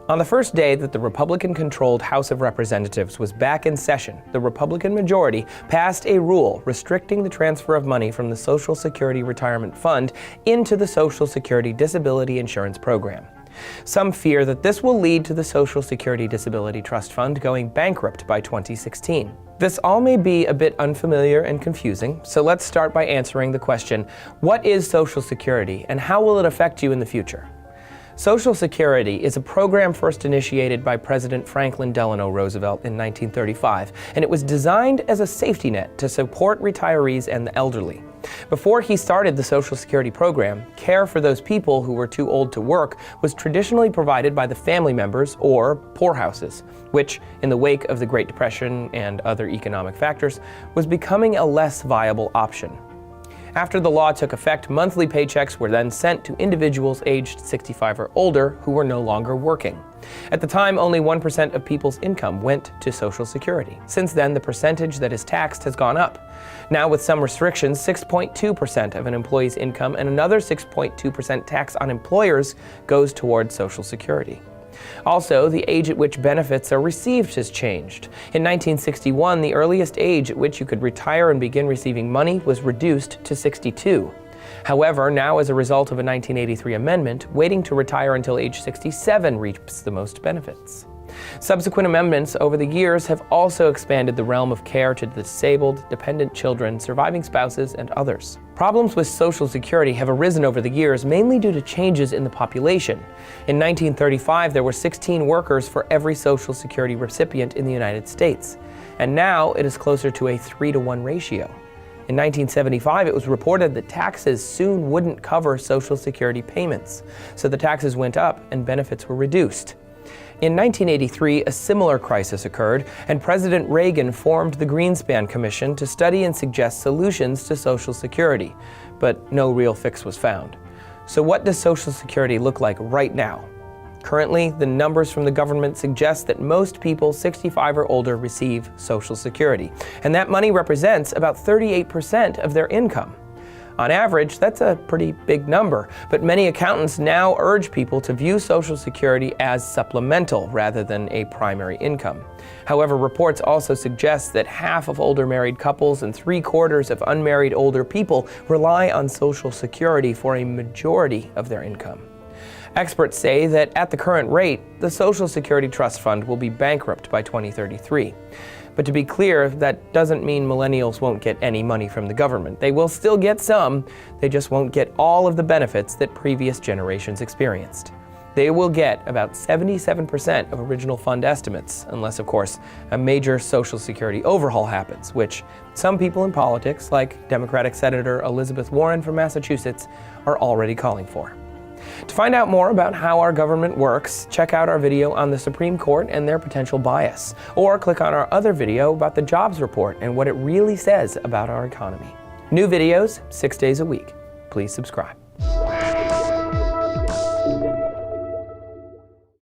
On the first day that the Republican-controlled House of Representatives was back in session, the Republican majority passed a rule restricting the transfer of money from the Social Security Retirement Fund into the Social Security Disability Insurance Program. Some fear that this will lead to the Social Security Disability Trust Fund going bankrupt by 2016. This all may be a bit unfamiliar and confusing, so let's start by answering the question, what is Social Security and how will it affect you in the future? Social Security is a program first initiated by President Franklin Delano Roosevelt in 1935, and it was designed as a safety net to support retirees and the elderly. Before he started the Social Security program, care for those people who were too old to work was traditionally provided by the family members or poorhouses, which, in the wake of the Great Depression and other economic factors, was becoming a less viable option. After the law took effect, monthly paychecks were then sent to individuals aged 65 or older who were no longer working. At the time, only 1% of people's income went to Social Security. Since then, the percentage that is taxed has gone up. Now, with some restrictions, 6.2% of an employee's income and another 6.2% tax on employers goes towards Social Security. Also, the age at which benefits are received has changed. In 1961, the earliest age at which you could retire and begin receiving money was reduced to 62. However, now as a result of a 1983 amendment, waiting to retire until age 67 reaps the most benefits. Subsequent amendments over the years have also expanded the realm of care to the disabled, dependent children, surviving spouses, and others. Problems with Social Security have arisen over the years mainly due to changes in the population. In 1935, there were 16 workers for every Social Security recipient in the United States, and now it is closer to a 3-to-1 ratio. In 1975, it was reported that taxes soon wouldn't cover Social Security payments, so the taxes went up and benefits were reduced. In 1983, a similar crisis occurred, and President Reagan formed the Greenspan Commission to study and suggest solutions to Social Security, but no real fix was found. So what does Social Security look like right now? Currently, the numbers from the government suggest that most people 65 or older receive Social Security, and that money represents about 38% of their income. On average, that's a pretty big number, but many accountants now urge people to view Social Security as supplemental rather than a primary income. However, reports also suggest that half of older married couples and 3/4 of unmarried older people rely on Social Security for a majority of their income. Experts say that at the current rate, the Social Security Trust Fund will be bankrupt by 2033. But to be clear, that doesn't mean millennials won't get any money from the government. They will still get some, they just won't get all of the benefits that previous generations experienced. They will get about 77% of original fund estimates, unless, of course, a major Social Security overhaul happens, which some people in politics, like Democratic Senator Elizabeth Warren from Massachusetts, are already calling for. To find out more about how our government works, check out our video on the Supreme Court and their potential bias, or click on our other video about the jobs report and what it really says about our economy. New videos, 6 days a week. Please subscribe.